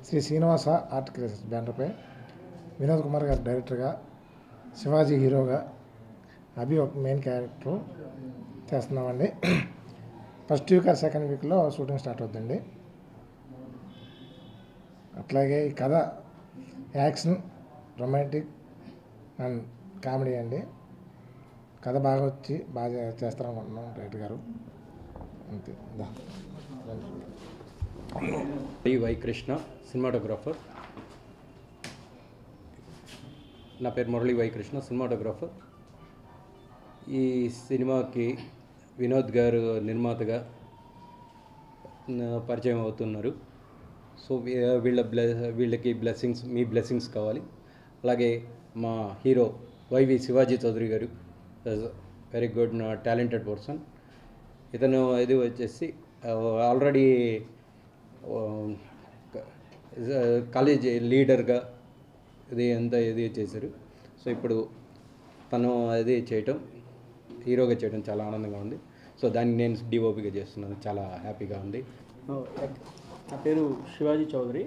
Shri Srinivasa art creations బ్యానర్పై వినోద్ కుమార్ గారు డైరెక్టర్గా, శివాజీ హీరోగా, అభి ఒక మెయిన్ క్యారెక్టర్ చేస్తున్నామండి. ఫస్ట్ వీక్ ఆర్ సెకండ్ వీక్లో షూటింగ్ స్టార్ట్ అవుతుందండి. అట్లాగే ఈ కథ యాక్షన్, రొమాంటిక్ అండ్ కామెడీ అండి. కథ బాగా వచ్చి బాగా చేస్తారనుకుంటున్నాం డైరెక్టర్ గారు. అంతే. Y Krishna, cinematographer. నా పేరు మురళీ వై కృష్ణ, సినిమాటోగ్రాఫర్. ఈ సినిమాకి వినోద్ గారు నిర్మాతగా పరిచయం అవుతున్నారు. సో వీళ్ళకి బ్లెస్సింగ్స్, మీ బ్లెస్సింగ్స్ కావాలి. అలాగే మా హీరో వైవి శివాజీ చౌదరి గారు, వెరీ గుడ్ టాలెంటెడ్ పర్సన్. ఇతను ఇది వచ్చేసి ఆల్రెడీ కాలేజ్ లీడర్గా ఇది చేశారు. సో ఇప్పుడు తను అది చేయటం, హీరోగా చేయడం చాలా ఆనందంగా ఉంది. సో దాన్ని నేను డిఓపిగా చేస్తున్నాను, చాలా హ్యాపీగా ఉంది. నా పేరు Shivaji Chowdary.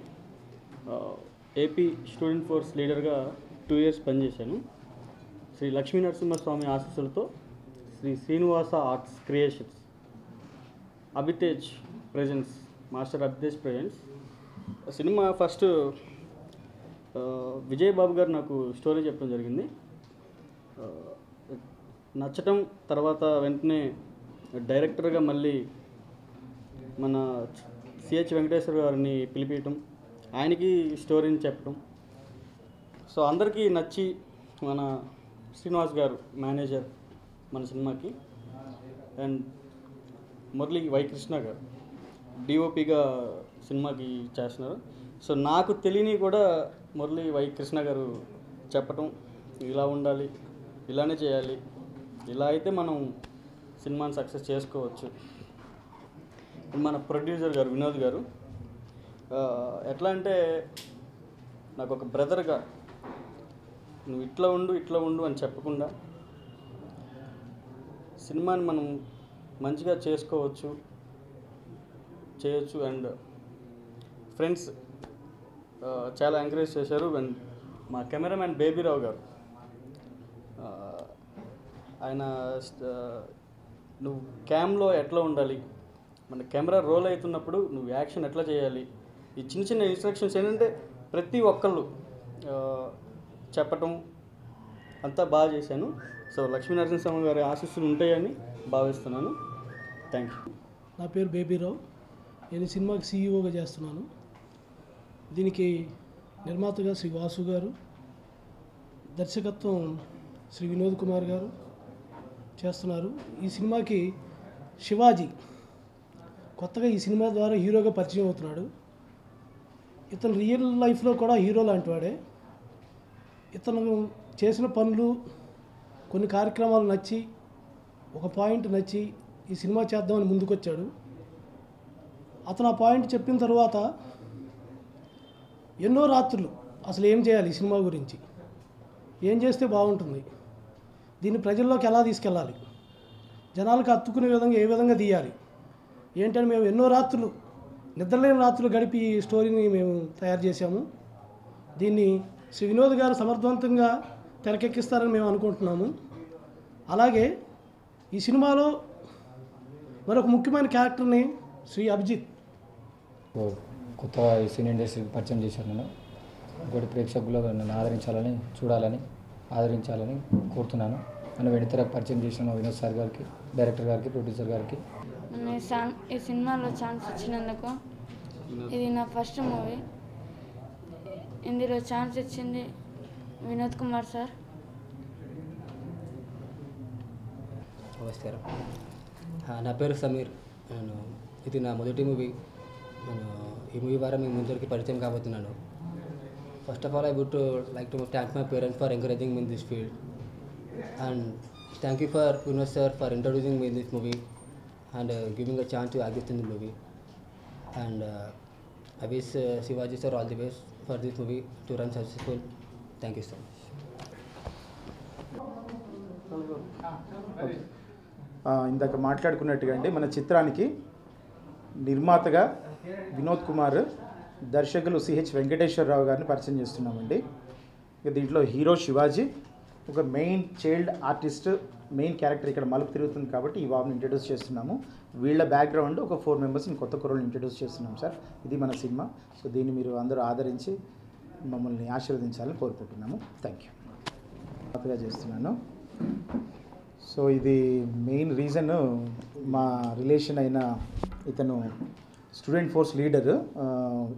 AP student force లీడర్గా 2 years పనిచేశాను. శ్రీ లక్ష్మీ నరసింహస్వామి ఆశీస్సులతో Sri Srinivasa arts creations, Abhitej presents, master Abhitej presents. Cinema first Vijay Babu గారు నాకు స్టోరీ చెప్పడం జరిగింది. నచ్చటం, తర్వాత వెంటనే డైరెక్టర్గా మళ్ళీ మన సిహెచ్ వెంకటేశ్వర గారిని పిలిపించటం, ఆయనకి స్టోరీని చెప్పడం. సో అందరికీ నచ్చి మన శ్రీనివాస్ గారు మేనేజర్ మన సినిమాకి, అండ్ మురళీ వై కృష్ణ గారు డిఓపిగా సినిమాకి చేస్తున్నారు. సో నాకు తెలియని కూడా మురళీ వై కృష్ణ గారు చెప్పటం, ఇలా ఉండాలి, ఇలానే చేయాలి, ఇలా అయితే మనం సినిమాని సక్సెస్ చేసుకోవచ్చు. మన ప్రొడ్యూసర్ గారు వినోద్ గారు ఎట్లా అంటే, నాకు ఒక బ్రదర్గా నువ్వు ఇట్లా ఉండు అని చెప్పకుండా సినిమాని మనం మంచిగా చేయొచ్చు. అండ్ ఫ్రెండ్స్ చాలా ఎంకరేజ్ చేశారు. అండ్ మా కెమెరామ్యాన్ బేబీరావు గారు, ఆయన నువ్వు క్యామ్లో ఎట్లా ఉండాలి, మన కెమెరా రోల్ అవుతున్నప్పుడు నువ్వు యాక్షన్ ఎట్లా చేయాలి, ఈ చిన్న చిన్న ఇన్స్ట్రక్షన్స్ ఏంటంటే ప్రతి ఒక్కళ్ళు చెప్పటం అంతా బాగా చేశాను. సో లక్ష్మీనరసింహస్వామి గారి ఆశీస్సులు ఉంటాయని భావిస్తున్నాను. Thank you. నా పేరు బేబీరావు. నేను సినిమాకి సీఈఓగా చేస్తున్నాను. దీనికి నిర్మాతగా శ్రీ వాసు గారు, దర్శకత్వం శ్రీ వినోద్ కుమార్ గారు చేస్తున్నారు. ఈ సినిమాకి శివాజీ కొత్తగా ఈ సినిమా ద్వారా హీరోగా పరిచయం అవుతున్నాడు. ఇతను రియల్ లైఫ్లో కూడా హీరో లాంటి వాడే. ఇతను చేసిన పనులు, కొన్ని కార్యక్రమాలు నచ్చి, ఒక పాయింట్ నచ్చి ఈ సినిమా చేద్దామని ముందుకొచ్చాడు. అతను ఆ పాయింట్ చెప్పిన తర్వాత ఎన్నో రాత్రులు అసలు ఏం చేయాలి, ఈ సినిమా గురించి ఏం చేస్తే బాగుంటుంది, దీన్ని ప్రజల్లోకి ఎలా తీసుకెళ్ళాలి, జనాలకు హత్తుకునే విధంగా ఏ విధంగా తీయాలి ఏంటని మేము ఎన్నో రాత్రులు, నిద్రలేని రాత్రులు గడిపి ఈ స్టోరీని మేము తయారు చేశాము. దీన్ని శ్రీ వినోద్ గారు సమర్థవంతంగా తెరకెక్కిస్తారని మేము అనుకుంటున్నాము. అలాగే ఈ సినిమాలో మరొక ముఖ్యమైన క్యారెక్టర్ని శ్రీ అభిజిత్ కొత్తగా ఈ సినీ ఇండస్ట్రీకి పరిచయం చేశాను. నేను ఇంకోటి ప్రేక్షకులు నన్ను ఆదరించాలని, ఆదరించాలని కోరుతున్నాను. నన్ను వెండితెర పరిచయం చేసిన వినోద్ సార్ గారికి, డైరెక్టర్ గారికి, ప్రొడ్యూసర్ గారికి, ఈ సినిమాలో ఛాన్స్ ఇచ్చినందుకు. ఇది నా ఫస్ట్ మూవీ. ఇందులో ఛాన్స్ ఇచ్చింది వినోద్ కుమార్ సార్. నమస్కారం. నా పేరు సమీర్. ఇది నా మొదటి మూవీ. ఈ మూవీ ద్వారా మీ ముందరికి పరిచయం కాబోతున్నాను. First of all I would like to thank my parents for encouraging me in this field, and thank you for Vinod sir for introducing me in this movie and giving a chance to act in the movie. And I wish Shivaji sir all the best for this movie to run successful. Thank you so much. ఇందాక మాట్లాడుకున్నట్టుగా అండి, మన చిత్రానికి నిర్మాతగా వినోద్ కుమార్, దర్శకులు CH Venkateswararao గారిని పరిచయం చేస్తున్నామండి. ఇక దీంట్లో హీరో శివాజీ, ఒక main child artist, main character ఇక్కడ మలుపు తిరుగుతుంది కాబట్టి ఈ బాబుని ఇంట్రడ్యూస్ చేస్తున్నాము. వీళ్ళ బ్యాక్గ్రౌండ్ ఒక 4 మెంబర్స్ని కొత్త కుర్రోళ్ళని ఇంట్రడ్యూస్ చేస్తున్నాం సార్. ఇది మన సినిమా. సో దీన్ని మీరు అందరూ ఆదరించి మమ్మల్ని ఆశీర్వదించాలని కోరుకుంటున్నాము. Thank you. కొత్తగా చేస్తున్నాను. సో ఇది మెయిన్ రీజన్ మా రిలేషన్ అయిన ఇతను స్టూడెంట్ ఫోర్స్ లీడర్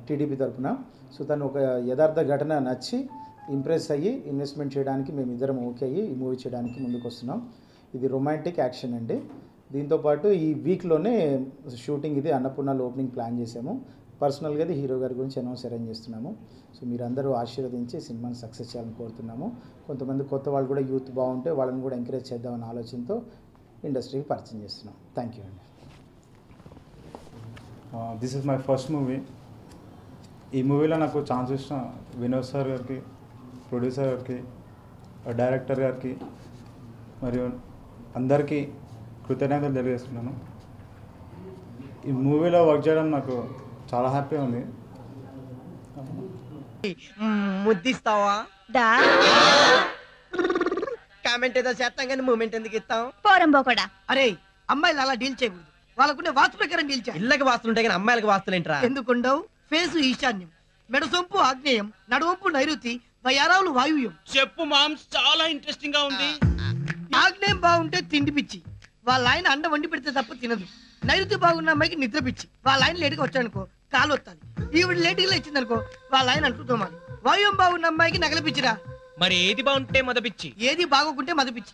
టీడీపీ తరఫున. సో తను ఒక యథార్థ ఘటన నచ్చి ఇంప్రెస్ అయ్యి ఇన్వెస్ట్మెంట్ చేయడానికి మేమిద్దరం ఓకే అయ్యి ఈ మూవీ చేయడానికి ముందుకు వస్తున్నాం. ఇది రొమాంటిక్ యాక్షన్ అండి. దీంతోపాటు ఈ వీక్లోనే షూటింగ్ ఇది అన్నపూర్ణలో ఓపెనింగ్ ప్లాన్ చేసాము. పర్సనల్గా అది హీరో గారి గురించి అనౌన్స్ అరేంజ్ చేస్తున్నాము. సో మీరందరూ ఆశీర్వదించి సినిమాని సక్సెస్ చేయాలని కోరుతున్నాము. కొంతమంది కొత్త వాళ్ళు కూడా యూత్ బాగుంటే వాళ్ళని కూడా ఎంకరేజ్ చేద్దామన్న ఆలోచనతో ఇండస్ట్రీకి పరిచయం చేస్తున్నాం. థ్యాంక్ యూ అండి. This is my first movie. ఈ మూవీలో నాకు ఛాన్స్ ఇచ్చిన వినోద్ సార్ గారికి, ప్రొడ్యూసర్ గారికి, డైరెక్టర్ గారికి మరియు అందరికీ కృతజ్ఞతలు తెలియజేస్తున్నాను. ఈ మూవీలో వర్క్ చేయడం నాకు చాలా హ్యాపీగా ఉంది. ముద్దిస్తావా కామెంట్ ఏదో చేస్తాం కానీ మూమెంట్ ఎందుకు ఇస్తాం? పోరంబోకడా. అరే అమ్మాయిలు అలా డీల్ చేయకూడదు. వాళ్ళకుండే వాస్తు ప్రకారం డీల్ చేయాలి. ఇళ్ళకి వాస్తులుంటాయి కానీ అమ్మాయిలకు వాస్తులేంట్రా? ఎందుకుండవు? ఫేసు ఈశాన్యం, మెడసొంపు ఆగ్నేయం, నడువంపు నైరుతి, వయారావులు వాయువ్యం. చెప్పు మామ్స్, చాలా ఇంట్రెస్టింగ్ గా ఉంది. ఆగ్నేయం బాగుంటే తిండి పిచ్చి, వాళ్ళ ఆయన అండ వండి పెడితే తప్ప తినదు. నైరుతి బాగున్న అమ్మాయికి నిద్ర పిచ్చి, వాళ్ళ ఆయన లేటుగా వచ్చాడనుకో కాలు వస్తుంది. ఈవిడ లేటుగా ఇచ్చిందనుకో వాళ్ళ ఆయన అంటూ తోమాలి. వాయువ్యం బాగున్న అమ్మాయికి నగల పిచ్చిరా. మరి ఏది బాగుంటే మద పిచ్చి, ఏది బాగోకుంటే మద పిచ్చి.